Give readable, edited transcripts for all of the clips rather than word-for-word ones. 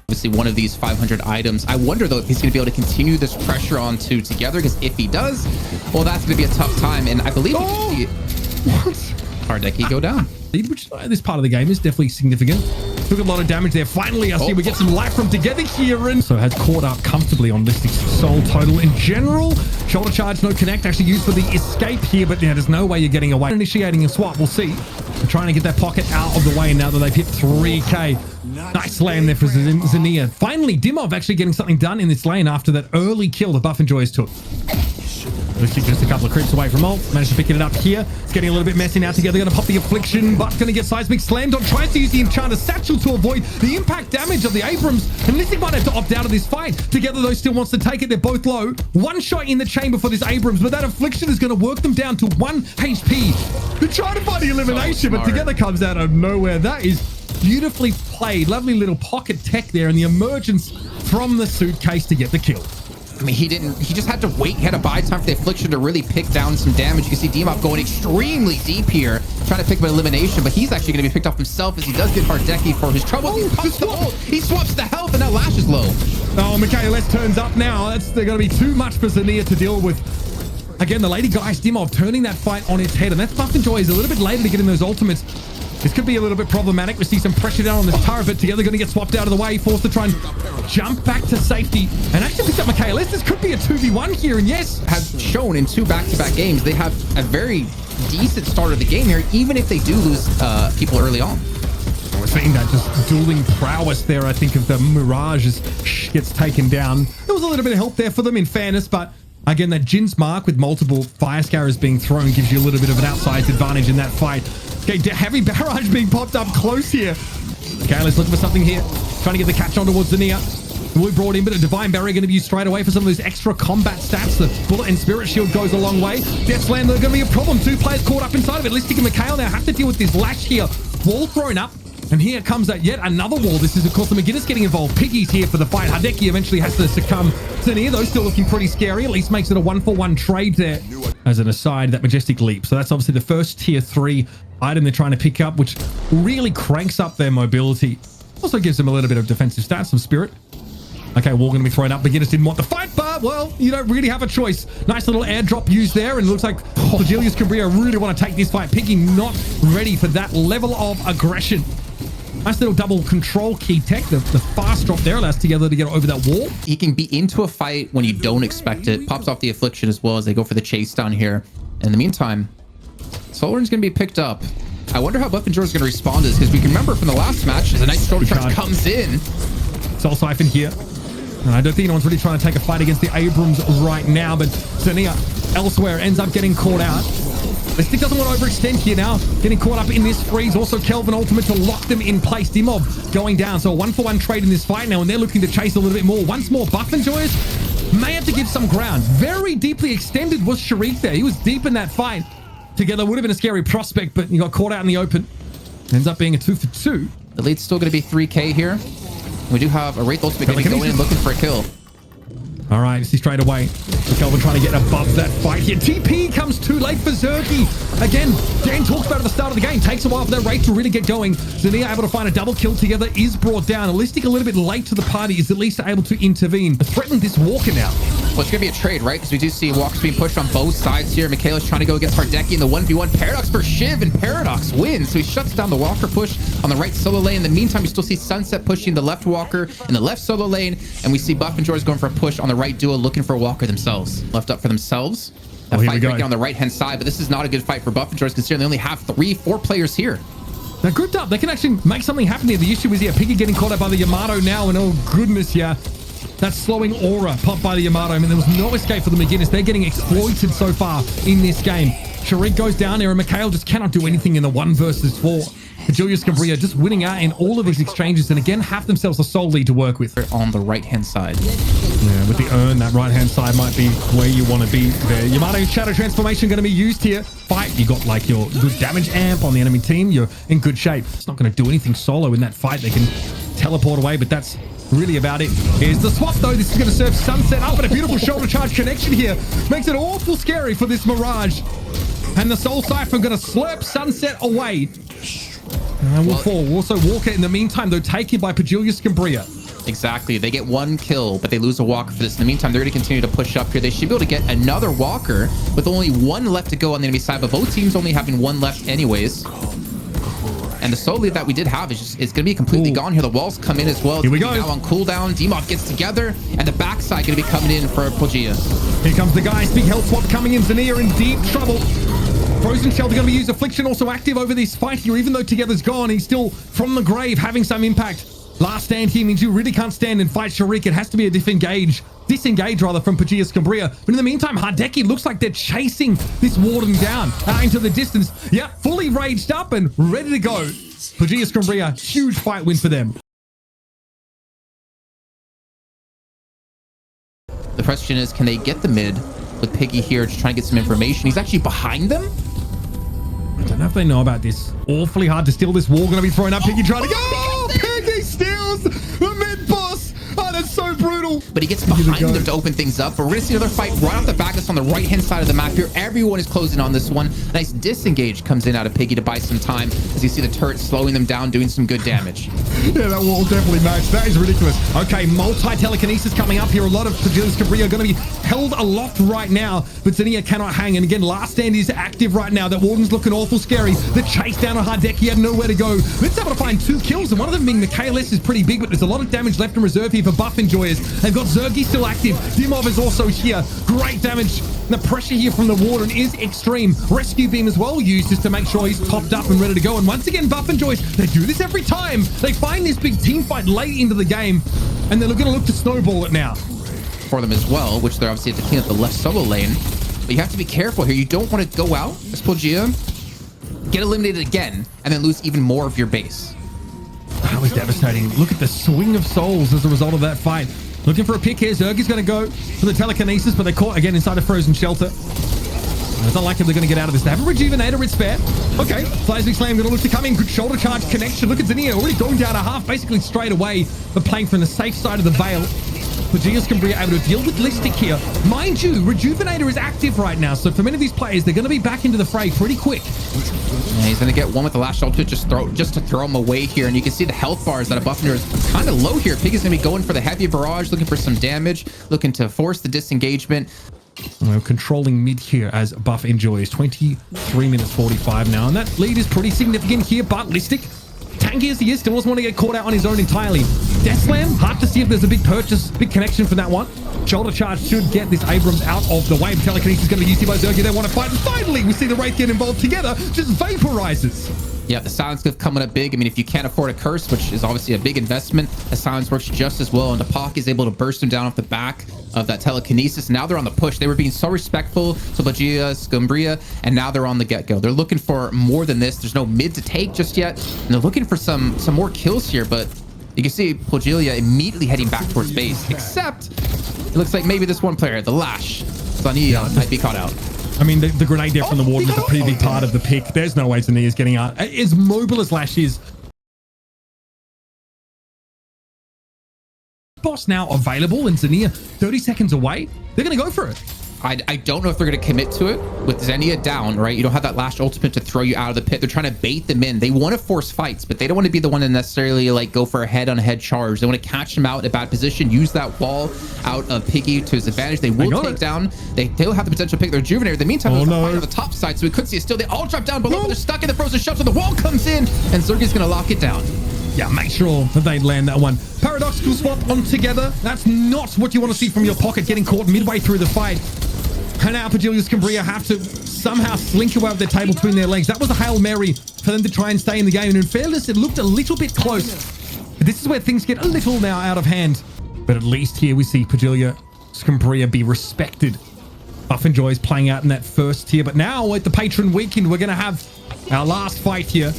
Obviously one of these 500 items. I wonder though if he's going to be able to continue this pressure onto Together, because if he does, well, that's going to be a tough time. And I believe Hardeki go down. Which this part of the game is definitely significant. Took a lot of damage there. Finally, I see we get some life from Together here, and so has caught up comfortably on Listic's soul total in general. Shoulder charge, no connect, actually used for the escape here, but yeah, there's no way you're getting away. Initiating a swap, we'll see. They're trying to get that pocket out of the way now that they've hit 3k. Nice slam there for Xenia. Finally, Dimov actually getting something done in this lane after that early kill the Buff and Joys took. Listic just a couple of creeps away from ult. Managed to pick it up here. It's getting a little bit messy now. Together going to pop the Affliction, but going to get Seismic slammed on. Tries to use the Enchanter Satchel to avoid the impact damage of the Abrams. And Listic might have to opt out of this fight. Together, though, still wants to take it. They're both low. One shot in the chamber for this Abrams, but that Affliction is going to work them down to 1 HP. They're trying to find the elimination, but Together comes out of nowhere. That is beautifully played. Lovely little pocket tech there, and the emergence from the suitcase to get the kill. I mean, he just had to wait. He had to buy time for the Affliction to really pick down some damage. You can see Dimov going extremely deep here, trying to pick up an elimination, but he's actually going to be picked off himself as he does get Hardeki for his trouble. He swaps the health, and that Lash is low. Oh, Michaelis turns up now. They're going to be too much for Xenia to deal with. Again, the Lady Geist Dimov turning that fight on its head, and that's Buff and Joy is a little bit later to get in those ultimates. This could be a little bit problematic. We see some pressure down on this turret, but Together going to get swapped out of the way, forced to try and jump back to safety, and actually picked up Michaelis. This could be a 2v1 here, and yes, has shown in 2 back-to-back games they have a very decent start of the game here, even if they do lose people early on. We're seeing that just dueling prowess there. I think of the Mirage as gets taken down. There was a little bit of help there for them, in fairness, but again, that Jin's Mark with multiple Fire Scarrers being thrown gives you a little bit of an outsized advantage in that fight. Okay, heavy barrage being popped up close here. Okay, let's look for something here. Trying to get the catch on towards Xenia. We brought in, but a Divine Barrier going to be used straight away for some of those extra combat stats. The Bullet and Spirit Shield goes a long way. Death Slam, they're going to be a problem. 2 players caught up inside of it. Listic and Mikhail now have to deal with this Lash here. Wall thrown up. And here comes that yet another wall. This is, of course, the McGinnis getting involved. Piggy's here for the fight. Hardeki eventually has to succumb. Xenia, though, still looking pretty scary. At least makes it a 1-for-1 trade there. As an aside, that Majestic Leap. So that's obviously the first tier 3 item they're trying to pick up, which really cranks up their mobility. Also gives them a little bit of defensive stats, some spirit. Okay, wall going to be thrown up. McGinnis didn't want the fight, but, well, you don't really have a choice. Nice little airdrop used there, and it looks like Pojilya Skumbriya really want to take this fight. Piggy not ready for that level of aggression. Nice little double control key tech. The fast drop there allows Together to get over that wall. He can be into a fight when you don't expect it. Pops off the Affliction as well as they go for the chase down here. In the meantime, Solar's going to be picked up. I wonder how Buff and Joy is going to respond to this, because we can remember from the last match, as a nice shoulder charge comes in. Soul Siphon here. And I don't think anyone's really trying to take a fight against the Abrams right now, but Xenia elsewhere ends up getting caught out. Listic doesn't want to overextend here now. Getting caught up in this freeze. Also, Kelvin ultimate to lock them in place. Dimov going down. So a 1-for-1 trade in this fight now, and they're looking to chase a little bit more. Once more, Buff and Joyous may have to give some ground. Very deeply extended was Sharik there. He was deep in that fight. Together would have been a scary prospect, but he got caught out in the open. Ends up being a 2-for-2. The lead's still going to be 3k here. We do have a Wraith ultimate going to go in looking for a kill. All right, see straight away. Kelvin trying to get above that fight here. TP comes too late for Zerky. Again, Dan talks about at the start of the game. Takes a while for that Wraith to really get going. Xenia able to find a double kill. Together is brought down. Listic a little bit late to the party is at least able to intervene. Threaten this Walker now. Well, it's going to be a trade, right? Because we do see Walkers being pushed on both sides here. Michaela's trying to go against Hardeki in the 1v1. Paradox for Shiv, and Paradox wins. So he shuts down the Walker push on the right solo lane. In the meantime, we still see Sunset pushing the left Walker in the left solo lane. And we see Buff and Joy's going for a push on the right duo, looking for a Walker themselves. Left up for themselves. That fight breaking on the right-hand side. But this is not a good fight for Buff and Joy's, considering they only have 3-4 players here. They're grouped up. They can actually make something happen here. The issue is here, Piggy getting caught up by the Yamato now. And oh, goodness, yeah. That slowing aura popped by the Yamato. I mean, there was no escape for the McGinnis. They're getting exploited so far in this game. Sharik goes down there, and Mikhail just cannot do anything in the 1 versus 4. Pojilya Skumbriya just winning out in all of these exchanges, and again, have themselves a sole lead to work with. On the right-hand side. Yeah, with the urn, that right-hand side might be where you want to be there. Yamato Shadow Transformation going to be used here. Fight. You got like your good damage amp on the enemy team. You're in good shape. It's not going to do anything solo in that fight. They can teleport away, but that's really about it. Here's the swap, though. This is going to serve Sunset up, and a beautiful shoulder charge connection here. Makes it awful scary for this Mirage. And the Soul Siphon going to slurp Sunset away. And will fall. Also, Walker in the meantime, though, taken by Pojilya Skumbriya. Exactly. They get 1 kill, but they lose a walker for this. In the meantime, they're going to continue to push up here. They should be able to get another walker with only 1 left to go on the enemy side, but both teams only having 1 left anyways. And the solo lead that we did have is going to be completely gone here. The walls come in as well. Here we go. Now on cooldown, DMOD gets together, and the backside going to be coming in for Pojilya. Here comes the guys. Big health swap coming in. Zania in deep trouble. Frozen Shelter going to be used. Affliction also active over this fight here. Even though Together's gone, he's still from the grave having some impact. Last stand here means you really can't stand and fight Sharik. It has to be a disengage rather from Pojilya Skumbriya. But in the meantime, Hardeki looks like they're chasing this warden down into the distance. Yeah, fully raged up and ready to go. Pojilya Skumbriya, huge fight win for them. The question is, can they get the mid with Piggy here, just trying to get some information? He's actually behind them. I don't know if they know about this. Awfully hard to steal this wall. Going to be thrown up. Piggy trying to go. Piggy steals the mid boss. Oh, that's so brutal. But he gets behind them to open things up. But we're going to see another fight right off the back. That's on the right-hand side of the map here. Everyone is closing on this one. Nice disengage comes in out of Piggy to buy some time as you see the turret slowing them down, doing some good damage. Yeah, that wall definitely matched. That is ridiculous. Okay, multi-telekinesis coming up here. A lot of Pojilya Skumbriya are going to be held aloft right now, but Zania cannot hang. And again, last stand is active right now. That warden's looking awful scary. The chase down on Hardeki had nowhere to go. Let's able to find 2 kills, and one of them being Michaelis is pretty big, but there's a lot of damage left in reserve here for buff enjoyers. They've got Zergi still active. Dimov is also here. Great damage. The pressure here from the warden is extreme. Rescue beam as well used just to make sure he's topped up and ready to go. And once again, buff enjoys. They do this every time. They find this big team fight late into the game, and they're going to look to snowball it now. For them as well, which they're obviously clean up the left solo lane. But you have to be careful here. You don't want to go out as Pojilya, get eliminated again, and then lose even more of your base. That was devastating. Look at the swing of souls as a result of that fight. Looking for a pick here. Zergi's going to go for the telekinesis, but they're caught again inside a frozen shelter. It's not likely they're going to get out of this. They have a rejuvenator. It's fair. Okay. Seismic Slam going to look to come in. Good shoulder charge connection. Look at Zania already going down a half, basically straight away, but playing from the safe side of the veil. Pojilya Skumbriya able to deal with Listic here. Mind you, Rejuvenator is active right now, so for many of these players, they're going to be back into the fray pretty quick. Yeah, he's going to get one with the last ultimate just to throw him away here, and you can see the health bars that a Buffner is kind of low here. Piggy's going to be going for the heavy barrage, looking for some damage, looking to force the disengagement. Well, controlling mid here as Buff enjoys 23 minutes 45 now, and that lead is pretty significant here, but Listic, tanky as he is, still doesn't want to get caught out on his own entirely. Death Slam, hard to see if there's a big purchase, big connection for that one. Shoulder charge should get this Abrams out of the way. Telekinesis is going to be used here by Zergi. They want to fight, and finally we see the Wraith get involved together, just vaporizes. Yeah, the silence cliff coming up big. I mean, if you can't afford a curse, which is obviously a big investment, the silence works just as well. And Apak is able to burst him down off the back of that telekinesis. Now they're on the push. They were being so respectful to Pojilya Skumbriya, and now they're on the get-go. They're looking for more than this. There's no mid to take just yet, and they're looking for some more kills here. But you can see Pojilya immediately heading back towards base. Except it looks like maybe this one player, the Lash, Zania, might be caught out. I mean, the grenade there from the warden is a pretty big part of the pick. There's no way Zania's getting out. As mobile as Lash is. Boss now available, and Zania 30 seconds away. They're going to go for it. I don't know if they're going to commit to it with Zania down, right? You don't have that last ultimate to throw you out of the pit. They're trying to bait them in. They want to force fights, but they don't want to be the one to necessarily like go for a head-on-head charge. They want to catch him out in a bad position, use that wall out of Piggy to his advantage. They will take down. They'll have the potential to pick their Rejuvenator. In the meantime, there's a fight on the top side, so we could see it still. They all drop down below, but they're stuck in the frozen shelter. The wall comes in, and Zergi's going to lock it down. Yeah, make sure that they land that one. Paradoxical swap on together. That's not what you want to see from your pocket, getting caught midway through the fight. And now Pojilya Skumbriya have to somehow slink away with their table between their legs. That was a Hail Mary for them to try and stay in the game. And in fairness, it looked a little bit close. But this is where things get a little now out of hand. But at least here we see Pojilya Skumbriya be respected. Buff enjoys playing out in that first tier. But now at the Patron Weekend, we're going to have our last fight here.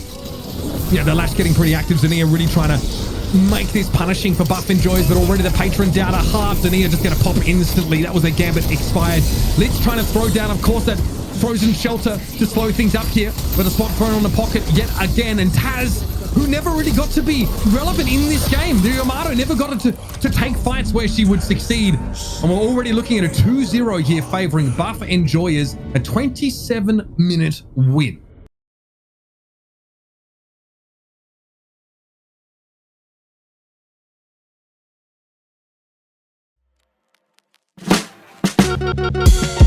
Yeah, the Lash getting pretty active. Zania really trying to make this punishing for Buff enjoys, but already the Patron down a half. Zania just going to pop instantly. That was a gambit expired. Let's trying to throw down, of course, that frozen shelter to slow things up here. But a spot thrown on the pocket yet again. And Taz, who never really got to be relevant in this game. The Yamato never got to take fights where she would succeed. And we're already looking at a 2-0 here favoring Buff enjoyers, a 27-minute win. Bye.